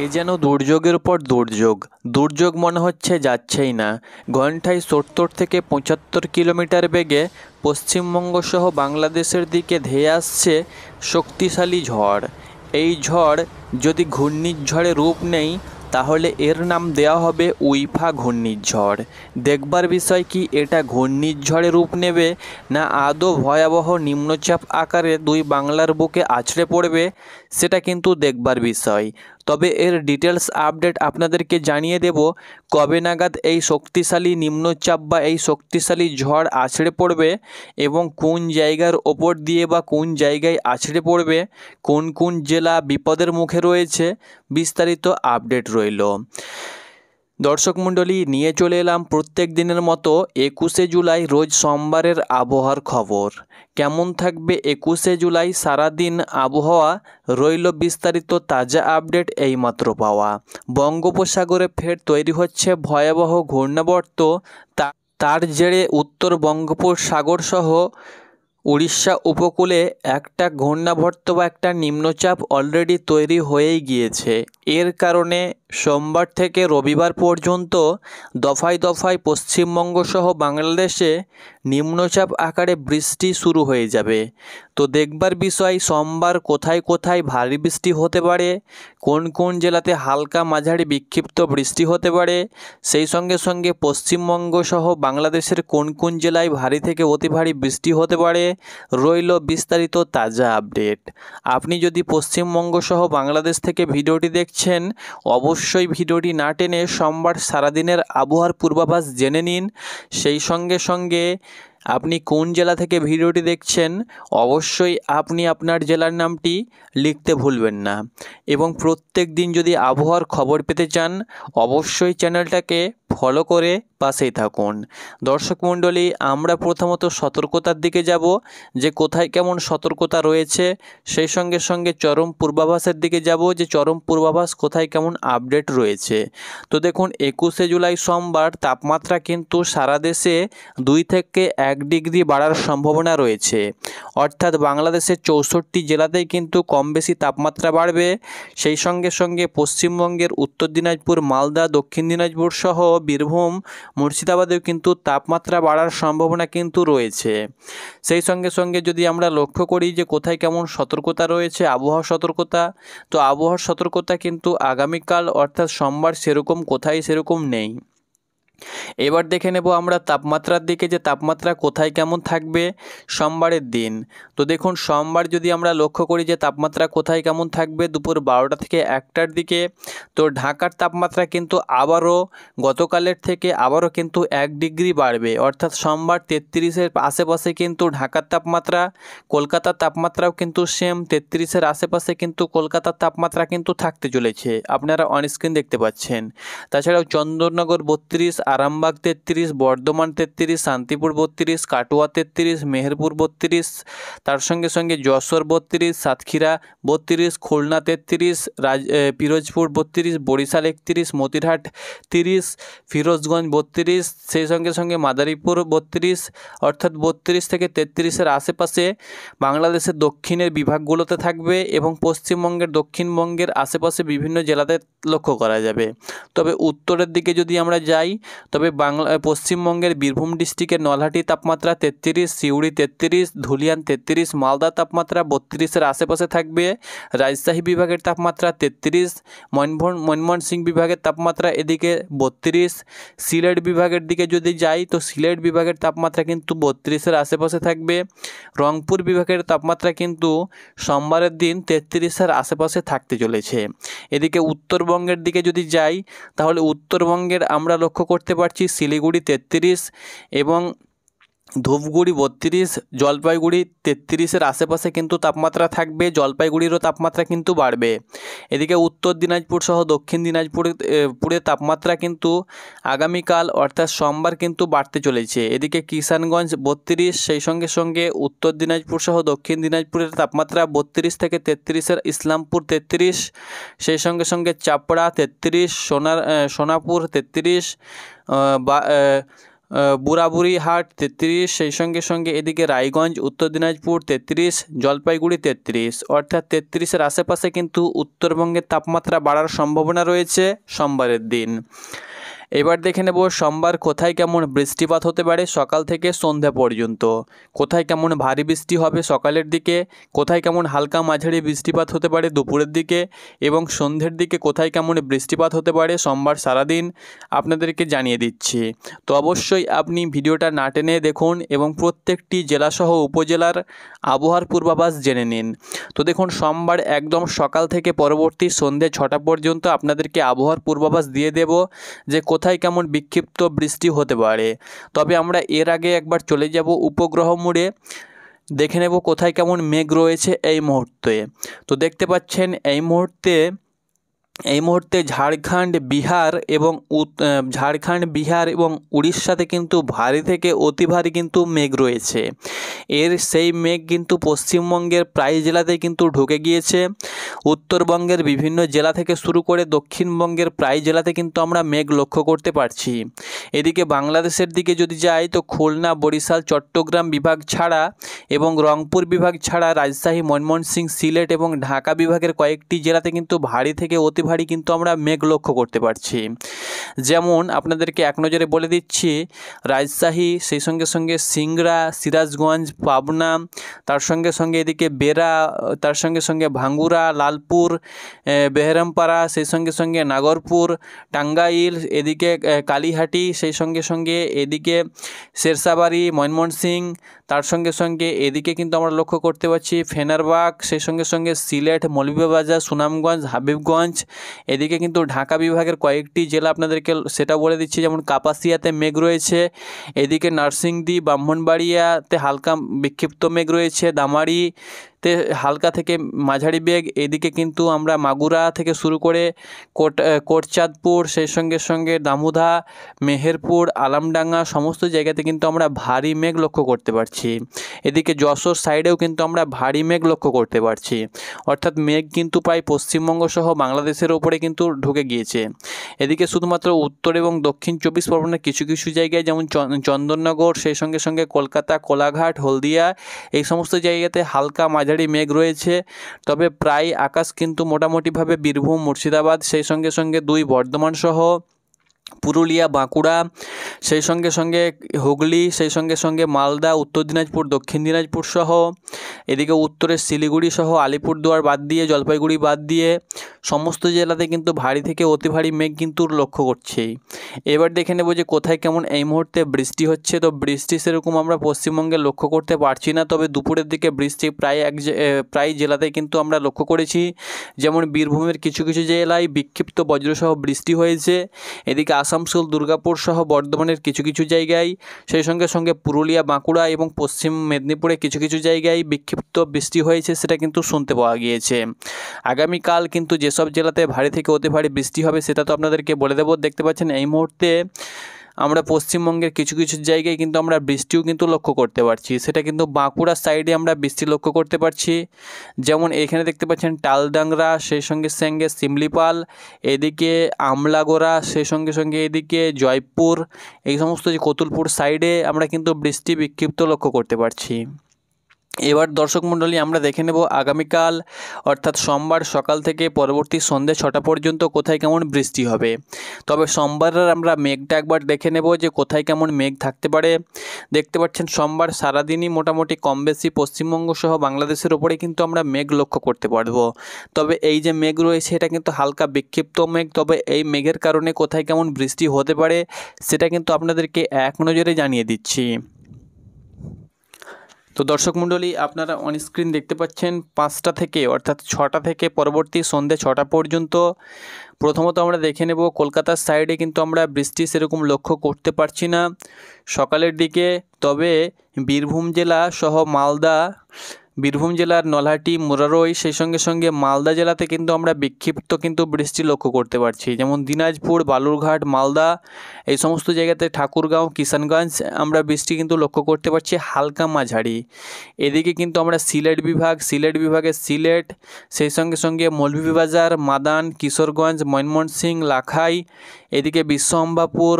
এ যেন দুর্যোগের উপর দুর্যোগ। দুর্যোগ মনে হচ্ছে যাচ্ছেই না। ঘন্টায় 70 থেকে 75 কিলোমিটার বেগে পশ্চিমবঙ্গ সহ বাংলাদেশের দিকে ধেয়ে আসছে শক্তিশালী ঝড়। এই ঝড় যদি ঘূর্ণিঝড়ে রূপ নেয় তাহলে এর নাম দেওয়া হবে উইফা ঘূর্ণিঝড়। দেখবার বিষয় কি এটা ঘূর্ণিঝড়ে রূপ নেবে না আদৌ ভয়াবহ নিম্নচাপ আকারে দুই বাংলার বুকে আছড়ে পড়বে, সেটা কিন্তু দেখবার বিষয়। তবে এর ডিটেলস আপডেট আপনাদেরকে জানিয়ে দেব কবে নাগাদ এই শক্তিশালী নিম্নচাপ বা এই শক্তিশালী ঝড় আছড়ে পড়বে এবং কোন জায়গার ওপর দিয়ে বা কোন জায়গায় আছড়ে পড়বে, কোন কোন জেলা বিপদের মুখে রয়েছে, বিস্তারিত আপডেট রইল। দর্শক মণ্ডলী, নিয়ে চলে এলাম প্রত্যেক দিনের মতো 21শে জুলাই রোজ সোমবারের আবহাওয়ার খবর। কেমন থাকবে 21শে জুলাই সারাদিন আবহাওয়া রইল বিস্তারিত তাজা আপডেট এইমাত্র পাওয়া। বঙ্গোপসাগরে ফের তৈরি হচ্ছে ভয়াবহ ঘূর্ণাবর্ত। তার জেরে উত্তর বঙ্গোপসাগর সহ উড়িষ্যা উপকূলে একটা ঘূর্ণাবর্ত বা একটা নিম্নচাপ অলরেডি তৈরি হয়েই গিয়েছে। এর কারণে সোমবার থেকে রবিবার পর্যন্ত দফায় দফায় পশ্চিমবঙ্গ সহ বাংলাদেশে নিম্নচাপ আকারে বৃষ্টি শুরু হয়ে যাবে। তো দেখবার বিষয় সোমবার কোথায় কোথায় ভারী বৃষ্টি হতে পারে, কোন কোন জেলাতে হালকা মাঝারি বিক্ষিপ্ত বৃষ্টি হতে পারে, সেই সঙ্গে সঙ্গে পশ্চিমবঙ্গ সহ বাংলাদেশের কোন কোন জেলায় ভারী থেকে অতি ভারী বৃষ্টি হতে পারে, রইল বিস্তারিত তাজা আপডেট। আপনি যদি পশ্চিমবঙ্গ সহ বাংলাদেশ থেকে ভিডিওটি দেখছেন, অবশ্যই ভিডিওটি না টেনে সোমবার সারাদিনের আবহাওয়ার পূর্বাভাস জেনে নিন। সেই সঙ্গে সঙ্গে আপনি কোন জেলা থেকে ভিডিওটি দেখছেন অবশ্যই আপনি আপনার জেলার নামটি লিখতে ভুলবেন না। এবং প্রত্যেক দিন যদি আবহাওয়ার খবর পেতে চান অবশ্যই চ্যানেলটাকে ফলো করে পাশেই থাকুন। দর্শক মণ্ডলী, আমরা প্রথমত সতর্কতার দিকে যাব যে কোথায় কেমন সতর্কতা রয়েছে, সেই সঙ্গে সঙ্গে চরম পূর্বাভাসের দিকে যাব যে চরম পূর্বাভাস কোথায় কেমন আপডেট রয়েছে। তো দেখুন 21শে জুলাই সোমবার তাপমাত্রা কিন্তু সারা দেশে 2 থেকে 1 ডিগ্রি বাড়ার সম্ভাবনা রয়েছে। অর্থাৎ বাংলাদেশের 64 জেলাতেই কিন্তু কম বেশি তাপমাত্রা বাড়বে। সেই সঙ্গে সঙ্গে পশ্চিমবঙ্গের উত্তর দিনাজপুর, মালদা, দক্ষিণ দিনাজপুর সহ বীরভূম, মুর্শিদাবাদেও কিন্তু তাপমাত্রা বাড়ার সম্ভাবনা কিন্তু রয়েছে। সেই সঙ্গে সঙ্গে যদি আমরা লক্ষ্য করি যে কোথায় কেমন সতর্কতা রয়েছে আবহাওয়া সতর্কতা, তো আবহাওয়ার সতর্কতা কিন্তু আগামীকাল অর্থাৎ সোমবার সেরকম কোথায় সেরকম নেই। এবার দেখে নেব আমরা তাপমাত্রার দিকে যে তাপমাত্রা কোথায় কেমন থাকবে সোমবারের দিন। তো দেখুন সোমবার যদি আমরা লক্ষ্য করি যে তাপমাত্রা কোথায় কেমন থাকবে দুপুর 12টা থেকে 1টার দিকে, তো ঢাকার তাপমাত্রা কিন্তু আবারও গতকালের থেকে আবারও কিন্তু 1 ডিগ্রি বাড়বে। অর্থাৎ সোমবার 33-এর আশেপাশে কিন্তু ঢাকার তাপমাত্রা, কলকাতার তাপমাত্রাও কিন্তু সেম 33-এর আশেপাশে কিন্তু কলকাতার তাপমাত্রা কিন্তু থাকতে চলেছে, আপনারা অনস্ক্রিন দেখতে পাচ্ছেন। তাছাড়াও চন্দননগর 32, আরামবাগ 33, বর্ধমান 33, শান্তিপুর 32, কাটোয়া 33, মেহেরপুর 32, তার সঙ্গে সঙ্গে যশোর 32, সাতক্ষীরা 32, খুলনা 33, পিরোজপুর 32, বরিশাল 31, মতিরহাট 30, ফিরোজগঞ্জ 32, সেই সঙ্গে সঙ্গে মাদারীপুর 32, অর্থাৎ 32 থেকে 33-এর আশেপাশে বাংলাদেশের দক্ষিণের বিভাগগুলোতে থাকবে এবং পশ্চিমবঙ্গের দক্ষিণবঙ্গের আশেপাশে বিভিন্ন জেলাতে লক্ষ্য করা যাবে। তবে উত্তরের দিকে যদি আমরা যাই তবে পশ্চিমবঙ্গের বীরভূম ডিস্ট্রিক্টের নলহাটি তাপমাত্রা 33, সিউড়ি 33, ধুলিয়ান 33, মালদা তাপমাত্রা 32-এর আশেপাশে থাকবে, রাজশাহী বিভাগের তাপমাত্রা 33, ময়মনসিংহ বিভাগের তাপমাত্রা এদিকে 32, সিলেট বিভাগের দিকে যদি যাই তো সিলেট বিভাগের তাপমাত্রা কিন্তু 32-এর আশেপাশে থাকবে, রংপুর বিভাগের তাপমাত্রা কিন্তু সোমবারের দিন 33-এর আশেপাশে থাকতে চলেছে। এদিকে উত্তরবঙ্গের দিকে যদি যাই তাহলে উত্তরবঙ্গের আমরা লক্ষ্য করতে পারছি শিলিগুড়ি 33 এবং ধূপগুড়ি 32, জলপাইগুড়ি 33-এর আশেপাশে কিন্তু তাপমাত্রা থাকবে, জলপাইগুড়িরও তাপমাত্রা কিন্তু বাড়বে। এদিকে উত্তর দিনাজপুর সহ দক্ষিণ দিনাজপুরের তাপমাত্রা কিন্তু আগামীকাল অর্থাৎ সোমবার কিন্তু বাড়তে চলেছে। এদিকে কিষানগঞ্জ 32, সেই সঙ্গে সঙ্গে উত্তর দিনাজপুর সহ দক্ষিণ দিনাজপুরের তাপমাত্রা 32 থেকে 33-এর, ইসলামপুর 33, সেই সঙ্গে সঙ্গে চাপড়া 33, সোনাপুর 33, বুড়াবুড়িহাট 33, সেই সঙ্গে সঙ্গে এদিকে রায়গঞ্জ উত্তর দিনাজপুর 33, জলপাইগুড়ি 33, অর্থাৎ 33-এর আশেপাশে কিন্তু উত্তরবঙ্গের তাপমাত্রা বাড়ার সম্ভাবনা রয়েছে সোমবারের দিন। এবার দেখে নেব সোমবার কোথায় কেমন বৃষ্টিপাত হতে পারে সকাল থেকে সন্ধ্যা পর্যন্ত। কোথায় কেমন ভারী বৃষ্টি হবে সকালের দিকে, কোথায় কেমন হালকা মাঝারি বৃষ্টিপাত হতে পারে দুপুরের দিকে, এবং সন্ধ্যের দিকে কোথায় কেমন বৃষ্টিপাত হতে পারে সোমবার সারাদিন আপনাদেরকে জানিয়ে দিচ্ছি। তো অবশ্যই আপনি ভিডিওটা না টেনে দেখুন এবং প্রত্যেকটি জেলাসহ উপজেলার আবহাওয়ার পূর্বাভাস জেনে নিন। তো দেখুন সোমবার একদম সকাল থেকে পরবর্তী সন্ধ্যে 6টা পর্যন্ত আপনাদেরকে আবহাওয়ার পূর্বাভাস দিয়ে দেব যে কোথায় কেমন বিক্ষিপ্ত বৃষ্টি হতে পারে। তবে আমরা এর আগে একবার চলে যাব উপগ্রহ মোডে, দেখে নেব কোথায় কেমন মেঘ রয়েছে এই মুহূর্তে। তো দেখতে পাচ্ছেন এই মুহূর্তে ঝাড়খণ্ড বিহার এবং উড়িষ্যাতে কিন্তু ভারী থেকে অতি ভারী কিন্তু মেঘ রয়েছে। সেই মেঘ কিন্তু পশ্চিমবঙ্গের প্রায় জেলাতেই কিন্তু ঢুকে গিয়েছে। উত্তরবঙ্গের বিভিন্ন জেলা থেকে শুরু করে দক্ষিণবঙ্গের প্রায় জেলাতে কিন্তু আমরা মেঘ লক্ষ্য করতে পারছি। এদিকে বাংলাদেশের দিকে যদি যাই তো খুলনা, বরিশাল, চট্টগ্রাম বিভাগ ছাড়া এবং রংপুর বিভাগ ছাড়া রাজশাহী, ময়মনসিংহ, সিলেট এবং ঢাকা বিভাগের কয়েকটি জেলাতে কিন্তু ভারী থেকে অতি ভারী কিন্তু আমরা মেঘ লক্ষ্য করতে পারছি। যেমন আপনাদেরকে এক নজরে বলে দিচ্ছি, রাজশাহী, সেই সঙ্গে সঙ্গে সিংড়া, সিরাজগঞ্জ, পাবনা, তার সঙ্গে সঙ্গে এদিকে বেরা, তার সঙ্গে সঙ্গে ভাঙ্গুরা, লালপুর, বেহরামপাড়া, সেই সঙ্গে সঙ্গে নাগরপুর, টাঙ্গাইল, এদিকে কালীহাটি, সেই সঙ্গে সঙ্গে এদিকে শেরশাবাড়ি, ময়মনসিংহ, তার সঙ্গে সঙ্গে এদিকে কিন্তু আমরা লক্ষ্য করতে পারছি ফেনারবাগ, সেই সঙ্গে সঙ্গে সিলেট, মৌলভীবাজার, সুনামগঞ্জ, হাবিবগঞ্জ। এদিকে কিন্তু ঢাকা বিভাগের কয়েকটি জেলা আপনাদেরকে সেটা বলে দিচ্ছি, যেমন কাপাসিয়াতে মেঘ রয়েছে, এদিকে নরসিংদী, ব্রাহ্মণবাড়িয়াতে হালকা বিক্ষিপ্ত মেঘ রয়েছে, দামাড়িতে হালকা থেকে মাঝারি মেঘ, এদিকে কিন্তু আমরা মাগুরা থেকে শুরু করে কোটচাঁদপুর, সেই সঙ্গে সঙ্গে দামোদা, মেহেরপুর, আলামডাঙ্গা সমস্ত জায়গাতে কিন্তু আমরা ভারী মেঘ লক্ষ্য করতে পারছি। এদিকে যশোর সাইডেও কিন্তু আমরা ভারী মেঘ লক্ষ্য করতে পারছি। অর্থাৎ মেঘ কিন্তু প্রায় পশ্চিমবঙ্গ সহ বাংলাদেশের ওপরে কিন্তু ঢুকে গিয়েছে। এদিকে শুধুমাত্র উত্তর এবং দক্ষিণ 24 পরগনার কিছু কিছু জায়গায়, যেমন চন্দননগর, সেই সঙ্গে সঙ্গে কলকাতা, কোলাঘাট, হলদিয়া, এই সমস্ত জায়গাতে হালকা মাঝারি মেঘ রয়েছে। তবে প্রায় আকাশ কিন্তু মোটামুটিভাবে বীরভূম, মুর্শিদাবাদ, সেই সঙ্গে সঙ্গে 2 বর্ধমান সহ পুরুলিয়া, বাঁকুড়া, সেই সঙ্গে সঙ্গে হুগলি, সেই সঙ্গে সঙ্গে মালদা, উত্তর দিনাজপুর, দক্ষিণ দিনাজপুর সহ এদিকে উত্তরের শিলিগুড়ি সহ আলিপুরদুয়ার বাদ দিয়ে, জলপাইগুড়ি বাদ দিয়ে সমস্ত জেলাতে কিন্তু ভারী থেকে অতি ভারী মেঘ কিন্তু লক্ষ্য করছি। এবার দেখে নেব যে কোথায় কেমন এই মুহূর্তে বৃষ্টি হচ্ছে। তো বৃষ্টি সেরকম আমরা পশ্চিমবঙ্গে লক্ষ্য করতে পারছি না, তবে দুপুরের দিকে বৃষ্টি প্রায় জেলাতেই কিন্তু আমরা লক্ষ্য করেছি। যেমন বীরভূমের কিছু কিছু জেলায় বিক্ষিপ্ত বজ্রসহ বৃষ্টি হয়েছে, এদিকে আসানসোল, দুর্গাপুর সহ বর্ধমানের কিছু কিছু জায়গায়, সেই সঙ্গে সঙ্গে পুরুলিয়া, বাঁকুড়া এবং পশ্চিম মেদিনীপুরে কিছু কিছু জায়গায় বিক্ষিপ্ত বৃষ্টি হয়েছে, সেটা কিন্তু শুনতে পাওয়া গিয়েছে। আগামীকাল কিন্তু যেসব জেলাতে ভারী থেকে অতি ভারী বৃষ্টি হবে সেটা তো আপনাদেরকে বলে দেবো। দেখতে পাচ্ছেন এই মুহূর্তে আমরা পশ্চিমবঙ্গের কিছু কিছু জায়গায় কিন্তু আমরা বৃষ্টিও কিন্তু লক্ষ্য করতে পারছি। সেটা কিন্তু বাঁকুড়ার সাইডে আমরা বৃষ্টি লক্ষ্য করতে পারছি। যেমন এখানে দেখতে পাচ্ছেন টালডাংরা, সেই সঙ্গে সঙ্গে শিমলিপাল, এদিকে আমলাগোড়া, সেই সঙ্গে সঙ্গে এদিকে জয়পুর, এই সমস্ত যে কতুলপুর সাইডে আমরা কিন্তু বৃষ্টি বিক্ষিপ্ত লক্ষ্য করতে পারছি। এবার দর্শক মণ্ডলী আমরা দেখে নেব আগামীকাল অর্থাৎ সোমবার সকাল থেকে পরবর্তী সন্ধ্যে 6টা পর্যন্ত কোথায় কেমন বৃষ্টি হবে। তবে সোমবারের আমরা মেঘটা একবার দেখে নেব যে কোথায় কেমন মেঘ থাকতে পারে। দেখতে পাচ্ছেন সোমবার সারাদিনই মোটামুটি কম বেশি পশ্চিমবঙ্গ সহ বাংলাদেশের ওপরে কিন্তু আমরা মেঘ লক্ষ্য করতে পারবো। তবে এই যে মেঘ রয়েছে এটা কিন্তু হালকা বিক্ষিপ্ত মেঘ, তবে এই মেঘের কারণে কোথায় কেমন বৃষ্টি হতে পারে সেটা কিন্তু আপনাদেরকে এক নজরে জানিয়ে দিচ্ছি। তো দর্শক মণ্ডলী আপনারা অন স্ক্রিন দেখতে পাচ্ছেন 5টা থেকে অর্থাৎ 6টা থেকে পরবর্তী সন্ধ্যে 6টা পর্যন্ত। প্রথমত আমরা দেখে নেব কলকাতার সাইডে কিন্তু আমরা বৃষ্টি সেরকম লক্ষ্য করতে পারছি না সকালের দিকে। তবে বীরভূম জেলা সহ বীরভূম জেলার নলহাটি, মুরারই, সেই সঙ্গে সঙ্গে মালদা জেলাতে কিন্তু আমরা বিক্ষিপ্ত কিন্তু বৃষ্টি লক্ষ্য করতে পারছি। যেমন দিনাজপুর, বালুরঘাট, মালদা, এই সমস্ত জায়গাতে ঠাকুরগাঁও, কিষানগঞ্জ আমরা বৃষ্টি কিন্তু লক্ষ্য করতে পারছি হালকা মাঝারি। এদিকে কিন্তু আমরা সিলেট বিভাগে সিলেট, সেই সঙ্গে সঙ্গে মৌলভীবাজার, মাদান, কিশোরগঞ্জ, ময়মনসিংহ, লাখাই, এদিকে বিশ্বম্বাপুর,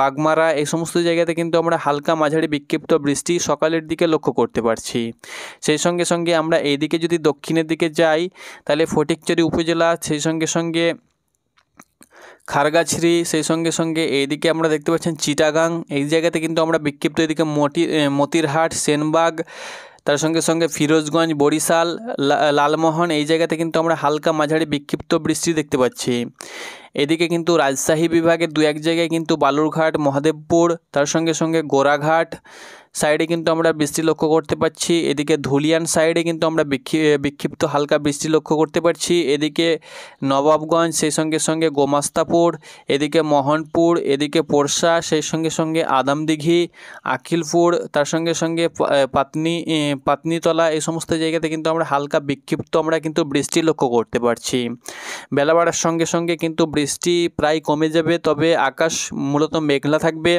বাগমারা এই সমস্ত জায়গাতে কিন্তু আমরা হালকা মাঝারি বিক্ষিপ্ত বৃষ্টি সকালের দিকে লক্ষ্য করতে পারছি। সেই সঙ্গে সঙ্গে আমরা এইদিকে যদি দক্ষিণের দিকে যাই তাহলে ফটিকছড়ি উপজেলা, সেই সঙ্গে সঙ্গে খারগাছড়ি, সেই সঙ্গে সঙ্গে এইদিকে আমরা দেখতে পাচ্ছেন চিটাগাং, এই জায়গাতে কিন্তু আমরা বিক্ষিপ্ত, এদিকে মতিরহাট, সেনবাগ, তার সঙ্গে সঙ্গে ফিরোজগঞ্জ, বরিশাল, লালমোহন, এই জায়গাতে কিন্তু আমরা হালকা মাঝারি বিক্ষিপ্ত বৃষ্টি দেখতে পাচ্ছি। এদিকে কিন্তু রাজশাহী বিভাগের দু এক জায়গায় কিন্তু বালুরঘাট, মহাদেবপুর, তার সঙ্গে সঙ্গে গোরাঘাট সাইডে কিন্তু আমরা বৃষ্টি লক্ষ্য করতে পারছি। এদিকে ধুলিয়ান সাইডে কিন্তু আমরা বিক্ষিপ্ত হালকা বৃষ্টি লক্ষ্য করতে পারছি। এদিকে নবাবগঞ্জ, সেই সঙ্গে সঙ্গে গোমাস্তাপুর, এদিকে মোহনপুর, এদিকে পোরশা, সেই সঙ্গে সঙ্গে আদামদিঘি, আখিলপুর, তার সঙ্গে সঙ্গে পাতনিতলা, এই সমস্ত জায়গাতে কিন্তু আমরা হালকা বিক্ষিপ্ত আমরা কিন্তু বৃষ্টি লক্ষ্য করতে পারছি। বেলা বাড়ার সঙ্গে সঙ্গে কিন্তু বৃষ্টি প্রায় কমে যাবে, তবে আকাশ মূলত মেঘলা থাকবে।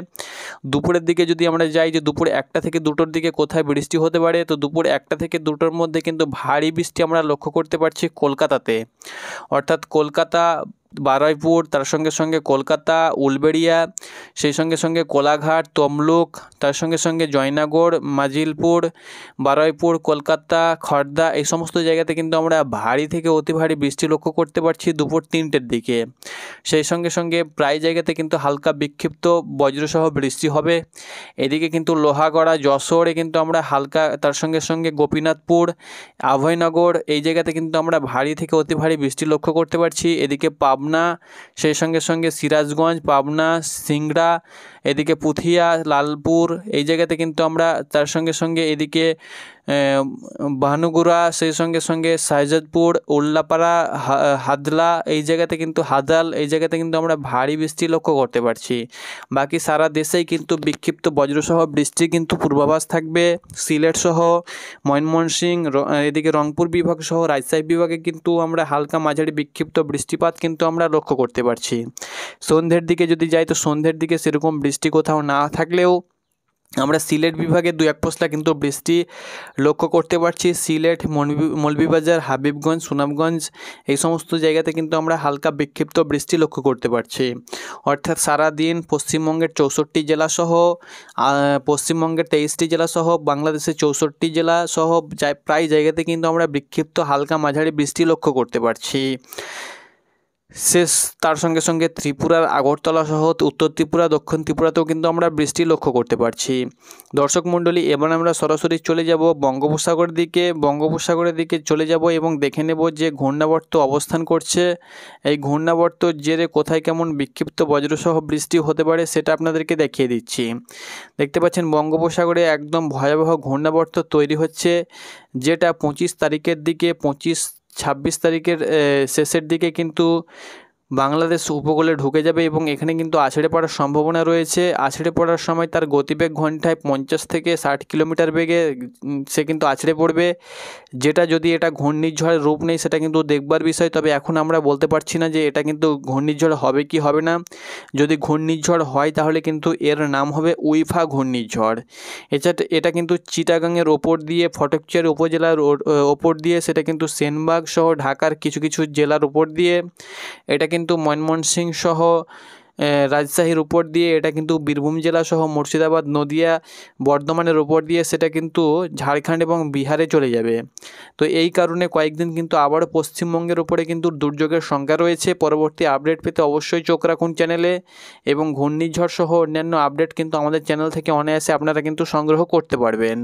দুপুরের দিকে যদি আমরা যাই, যে দুপুর 1টা থেকে 2টোর দিকে কোথায় বৃষ্টি হতে পারে, তো দুপুর 1টা থেকে 2টোর মধ্যে কিন্তু ভারী বৃষ্টি আমরা লক্ষ্য করতে পারছি কলকাতাতে, অর্থাৎ কলকাতা, বারুইপুর, তার সঙ্গে সঙ্গে কলকাতা, উলবেড়িয়া, সেই সঙ্গে সঙ্গে কোলাঘাট, তমলুক, তার সঙ্গে সঙ্গে জয়নগর, মাজিলপুর, বারুইপুর, কলকাতা, খড়দা, এই সমস্ত জায়গাতে কিন্তু আমরা ভারী থেকে অতি ভারী বৃষ্টি লক্ষ্য করতে পারছি দুপুর 3টের দিকে। সেই সঙ্গে সঙ্গে প্রায় জায়গাতে কিন্তু হালকা বিক্ষিপ্ত বজ্রসহ বৃষ্টি হবে। এদিকে কিন্তু লোহাগড়া, যশোরে কিন্তু আমরা হালকা, তার সঙ্গে সঙ্গে গোপীনাথপুর, অভয়নগর, এই জায়গাতে কিন্তু আমরা ভারী থেকে অতি ভারী বৃষ্টি লক্ষ্য করতে পারছি। এদিকে পাবনা, সেই সঙ্গে সঙ্গে সিরাজগঞ্জ, পাবনা, সিংড়া, এদিকে পুথিয়া, লালপুর, এই জায়গাতে কিন্তু আমরা, তার সঙ্গে সঙ্গে এদিকে ভানুগুড়া, সেই সঙ্গে সঙ্গে শাহজাদপুর, উল্লাপাড়া, হাদলা, এই জায়গাতে কিন্তু হাদাল, এই জায়গাতে কিন্তু আমরা ভারী বৃষ্টি লক্ষ্য করতে পারছি। বাকি সারা দেশেই কিন্তু বিক্ষিপ্ত বজ্রসহ বৃষ্টি কিন্তু পূর্বাভাস থাকবে। সিলেট সহ, ময়মনসিংহ, এদিকে রংপুর বিভাগ সহ রাজশাহী বিভাগে কিন্তু আমরা হালকা মাঝারি বিক্ষিপ্ত বৃষ্টিপাত কিন্তু আমরা লক্ষ্য করতে পারছি। সন্ধ্যের দিকে যদি যাই, তো সন্ধ্যের দিকে সেরকম বৃষ্টি কোথাও না থাকলেও আমরা সিলেট বিভাগে 2-1 পশলা কিন্তু বৃষ্টি লক্ষ্য করতে পারছি। সিলেট, মৌলভীবাজার, হাবিবগঞ্জ, সুনামগঞ্জ, এই সমস্ত জায়গাতে কিন্তু আমরা হালকা বিক্ষিপ্ত বৃষ্টি লক্ষ্য করতে পারছি। অর্থাৎ সারাদিন পশ্চিমবঙ্গের 64 জেলা সহ, পশ্চিমবঙ্গের 23টি জেলা সহ, বাংলাদেশের 64 জেলা সহ প্রায় জায়গাতে কিন্তু আমরা বিক্ষিপ্ত হালকা মাঝারি বৃষ্টি লক্ষ্য করতে পারছি। তার সঙ্গে সঙ্গে ত্রিপুরার আগরতলা সহ উত্তর ত্রিপুরা, দক্ষিণ ত্রিপুরাতেও কিন্তু আমরা বৃষ্টি লক্ষ্য করতে পারছি। দর্শক মণ্ডলী, এবার আমরা সরাসরি চলে যাব বঙ্গোপসাগরের দিকে চলে যাব এবং দেখে নেব যে ঘূর্ণাবর্ত অবস্থান করছে। এই ঘূর্ণাবর্তর জেরে কোথায় কেমন বিক্ষিপ্ত বজ্রসহ বৃষ্টি হতে পারে সেটা আপনাদেরকে দেখিয়ে দিচ্ছি। দেখতে পাচ্ছেন বঙ্গোপসাগরে একদম ভয়াবহ ঘূর্ণাবর্ত তৈরি হচ্ছে, যেটা 25 তারিখের দিকে, 26 তারিখের শেষের দিকে কিন্তু বাংলাদেশ উপকূলে ঢুকে যাবে এবং এখানে কিন্তু আছড়ে পড়ার সম্ভাবনা রয়েছে। আছড়ে পড়ার সময় তার গতিবেগ ঘন্টায় 50 থেকে 60 কিলোমিটার বেগে সে কিন্তু আছড়ে পড়বে, যেটা যদি এটা ঘূর্ণিঝড়ের রূপ নেই সেটা কিন্তু দেখবার বিষয়। তবে এখন আমরা বলতে পারছি না যে এটা কিন্তু ঘূর্ণিঝড় হবে কি হবে না। যদি ঘূর্ণিঝড় হয় তাহলে কিন্তু এর নাম হবে উইফা ঘূর্ণিঝড়। এটা কিন্তু চিটাগাংয়ের ওপর দিয়ে, ফটিকছড়ি উপজেলার ওপর দিয়ে, সেটা কিন্তু সেনবাগ সহ ঢাকার কিছু কিছু জেলার উপর দিয়ে, এটা কিন্তু ময়মনসিংহ সহ রাজশাহীর উপর দিয়ে, এটা কিন্তু বীরভূম জেলা সহ মুর্শিদাবাদ, নদিয়া, বর্ধমানের উপর দিয়ে সেটা কিন্তু ঝাড়খণ্ড এবং বিহারে চলে যাবে। তো এই কারণে কয়েকদিন কিন্তু আবারও পশ্চিমবঙ্গের উপরে কিন্তু দুর্যোগের সংখ্যা রয়েছে। পরবর্তী আপডেট পেতে অবশ্যই চোখ রাখুন চ্যানেলে, এবং ঘূর্ণিঝড় সহ অন্যান্য আপডেট কিন্তু আমাদের চ্যানেল থেকে অনায়াসে আপনারা কিন্তু সংগ্রহ করতে পারবেন।